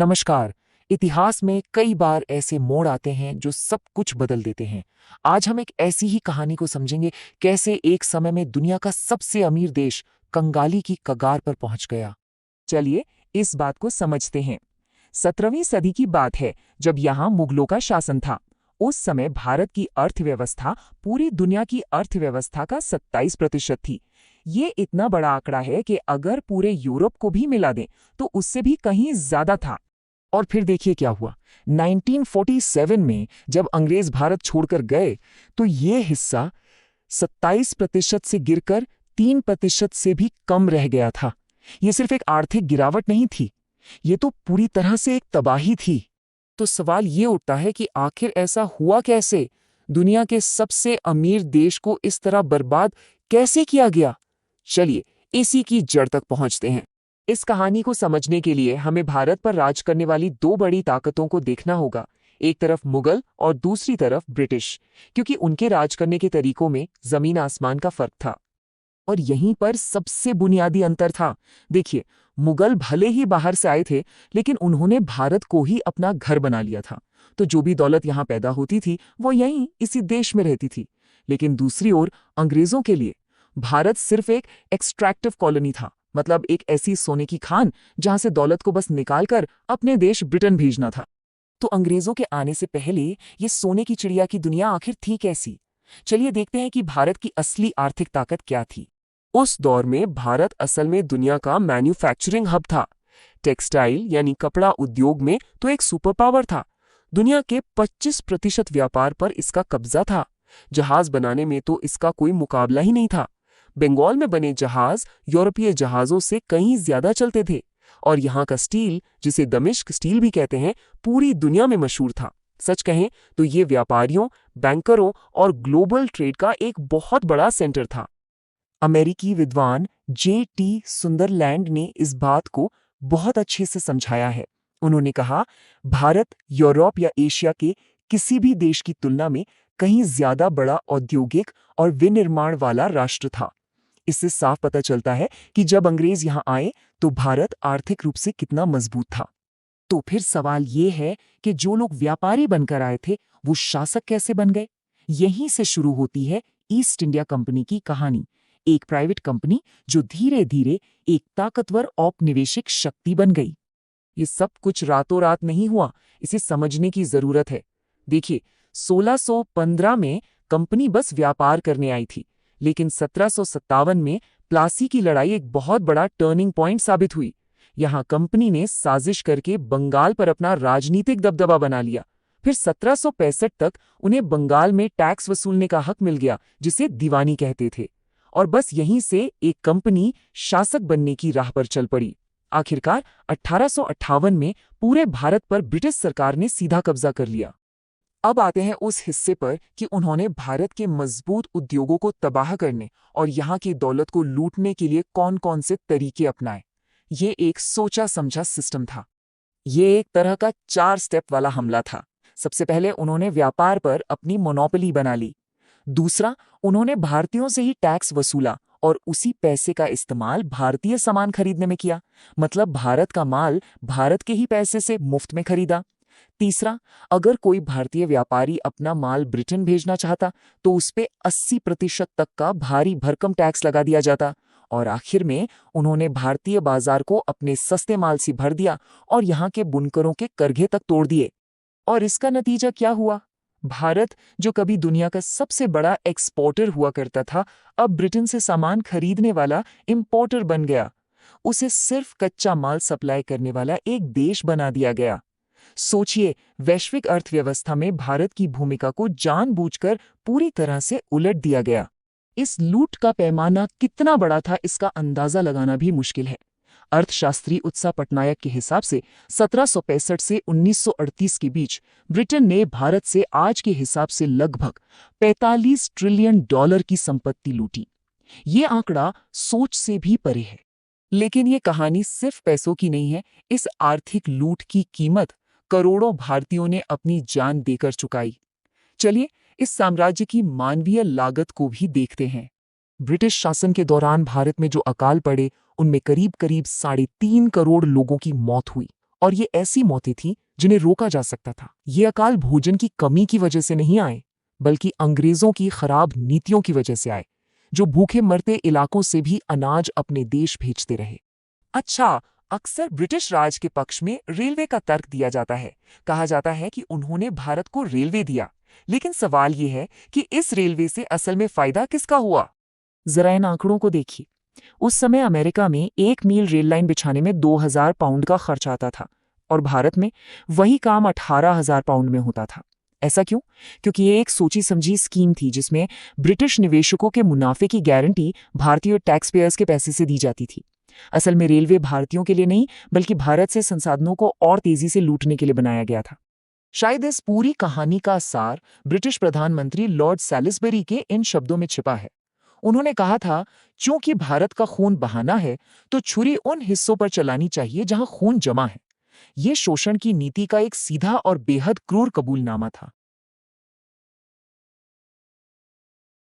नमस्कार। इतिहास में कई बार ऐसे मोड़ आते हैं जो सब कुछ बदल देते हैं। आज हम एक ऐसी ही कहानी को समझेंगे, कैसे एक समय में दुनिया का सबसे अमीर देश कंगाली की कगार पर पहुंच गया। चलिए इस बात को समझते हैं। 17वीं सदी की बात है, जब यहाँ मुगलों का शासन था। उस समय भारत की अर्थव्यवस्था पूरी दुनिया की अर्थव्यवस्था का 27% थी। ये इतना बड़ा आंकड़ा है कि अगर पूरे यूरोप को भी मिला दें तो उससे भी कहीं ज्यादा था। और फिर देखिए क्या हुआ। 1947 में जब अंग्रेज भारत छोड़कर गए तो ये हिस्सा 27% से गिरकर 3% से भी कम रह गया था। ये सिर्फ एक आर्थिक गिरावट नहीं थी, ये तो पूरी तरह से एक तबाही थी। तो सवाल ये उठता है कि आखिर ऐसा हुआ कैसे? दुनिया के सबसे अमीर देश को इस तरह बर्बाद कैसे किया गया? चलिए इसी की जड़ तक पहुंचते हैं। इस कहानी को समझने के लिए हमें भारत पर राज करने वाली दो बड़ी ताकतों को देखना होगा। एक तरफ मुगल और दूसरी तरफ ब्रिटिश, क्योंकि उनके राज करने के तरीकों में जमीन आसमान का फर्क था। और यहीं पर सबसे बुनियादी अंतर था। देखिए, मुगल भले ही बाहर से आए थे, लेकिन उन्होंने भारत को ही अपना घर बना लिया था। तो जो भी दौलत यहाँ पैदा होती थी वो यहीं इसी देश में रहती थी। लेकिन दूसरी ओर अंग्रेजों के लिए भारत सिर्फ एक एक्सट्रैक्टिव कॉलोनी था, मतलब एक ऐसी सोने की खान जहां से दौलत को बस निकालकर अपने देश ब्रिटेन भेजना था। तो अंग्रेजों के आने से पहले ये सोने की चिड़िया की दुनिया आखिर थी कैसी? चलिए देखते हैं कि भारत की असली आर्थिक ताकत क्या थी। उस दौर में भारत असल में दुनिया का मैन्युफैक्चरिंग हब था। टेक्सटाइल यानी कपड़ा उद्योग में तो एक सुपर पावर था। दुनिया के 25% व्यापार पर इसका कब्जा था। जहाज बनाने में तो इसका कोई मुकाबला ही नहीं था। बंगाल में बने जहाज यूरोपीय जहाजों से कहीं ज्यादा चलते थे। और यहाँ का स्टील, जिसे दमिश्क स्टील भी कहते हैं, पूरी दुनिया में मशहूर था। सच कहें तो ये व्यापारियों, बैंकरों और ग्लोबल ट्रेड का एक बहुत बड़ा सेंटर था। अमेरिकी विद्वान J.T. सुंदरलैंड ने इस बात को बहुत अच्छे से समझाया है। उन्होंने कहा, भारत यूरोप या एशिया के किसी भी देश की तुलना में कहीं ज्यादा बड़ा औद्योगिक और विनिर्माण वाला राष्ट्र था। इससे साफ पता चलता है कि जब अंग्रेज यहाँ आए तो भारत आर्थिक रूप से कितना मजबूत था। तो फिर सवाल ये है कि जो लोग व्यापारी बनकर आए थे वो शासक कैसे बन गए? यहीं से शुरू होती है ईस्ट इंडिया कंपनी की कहानी। एक प्राइवेट कंपनी जो धीरे धीरे एक ताकतवर औपनिवेशिक शक्ति बन गई। ये सब कुछ रातों रात नहीं हुआ, इसे समझने की जरूरत है। देखिए, 1615 में कंपनी बस व्यापार करने आई थी, लेकिन 1757 में प्लासी की लड़ाई एक बहुत बड़ा टर्निंग पॉइंट साबित हुई। यहाँ कंपनी ने साजिश करके बंगाल पर अपना राजनीतिक दबदबा बना लिया। फिर 1765 तक उन्हें बंगाल में टैक्स वसूलने का हक मिल गया, जिसे दीवानी कहते थे। और बस यहीं से एक कंपनी शासक बनने की राह पर चल पड़ी। आखिरकार 1858 में पूरे भारत पर ब्रिटिश सरकार ने सीधा कब्जा कर लिया। अब आते हैं उस हिस्से पर कि उन्होंने भारत के मजबूत उद्योगों को तबाह करने और यहाँ की दौलत को लूटने के लिए कौन कौन से तरीके अपनाए। ये एक सोचा समझा सिस्टम था। ये एक तरह का 4 स्टेप वाला हमला था। सबसे पहले उन्होंने व्यापार पर अपनी मोनोपोली बना ली। दूसरा, उन्होंने भारतीयों से ही टैक्स वसूला और उसी पैसे का इस्तेमाल भारतीय सामान खरीदने में किया, मतलब भारत का माल भारत के ही पैसे से मुफ्त में खरीदा। तीसरा, अगर कोई भारतीय व्यापारी अपना माल ब्रिटेन भेजना चाहता तो उस पे 80% तक का भारी भरकम टैक्स लगा दिया जाता। और आखिर में उन्होंने भारतीय बाजार को अपने सस्ते माल से भर दिया और यहाँ के बुनकरों के करघे तक तोड़ दिए। और इसका नतीजा क्या हुआ? भारत, जो कभी दुनिया का सबसे बड़ा एक्सपोर्टर हुआ करता था, अब ब्रिटेन से सामान खरीदने वाला इंपोर्टर बन गया। उसे सिर्फ कच्चा माल सप्लाई करने वाला एक देश बना दिया गया। सोचिए, वैश्विक अर्थव्यवस्था में भारत की भूमिका को जानबूझकर पूरी तरह से उलट दिया गया। इस लूट का पैमाना कितना बड़ा था, इसका अंदाजा लगाना भी मुश्किल है। अर्थशास्त्री उत्साह पटनायक के हिसाब से 1765 से 1938 के बीच ब्रिटेन ने भारत से आज के हिसाब से लगभग 45 ट्रिलियन डॉलर की संपत्ति लूटी। ये आंकड़ा सोच से भी परे है। लेकिन ये कहानी सिर्फ पैसों की नहीं है। इस आर्थिक लूट की कीमत करोड़ों भारतीयों ने अपनी जान देकर चुकाई। चलिए इस साम्राज्य की मानवीय लागत को भी देखते हैं। ब्रिटिश शासन के दौरान भारत में जो अकाल पड़े, उनमें करीब करीब 3.5 करोड़ लोगों की मौत हुई और ये ऐसी मौतें थी जिन्हें रोका जा सकता था। ये अकाल भोजन की कमी की वजह से नहीं आए, बल्कि अंग्रेजों की खराब नीतियों की वजह से आए, जो भूखे मरते इलाकों से भी अनाज अपने देश भेजते रहे। अच्छा, अक्सर ब्रिटिश राज के पक्ष में रेलवे का तर्क दिया जाता है। कहा जाता है कि उन्होंने भारत को रेलवे दिया, लेकिन सवाल ये है कि इस रेलवे से असल में फायदा किसका हुआ? जरा इन आंकड़ों को देखिए। उस समय अमेरिका में 1 मील रेल लाइन बिछाने में 2000 पाउंड का खर्च आता था, और भारत में वही काम 18,000 पाउंड में होता था। ऐसा क्यों? क्योंकि ये एक सोची समझी स्कीम थी जिसमें ब्रिटिश निवेशकों के मुनाफे की गारंटी भारतीय टैक्स पेयर्स के पैसे से दी जाती थी। असल में रेलवे भारतीयों के लिए नहीं, बल्कि भारत से संसाधनों को और तेजी से लूटने के लिए बनाया गया था। शायद इस पूरी कहानी का सार ब्रिटिश प्रधानमंत्री लॉर्ड सैलिसबरी के इन शब्दों में छिपा है। उन्होंने कहा था, चूंकि भारत का खून बहाना है, तो छुरी उन हिस्सों पर चलानी चाहिए जहां खून जमा है। यह शोषण की नीति का एक सीधा और बेहद क्रूर कबूलनामा था।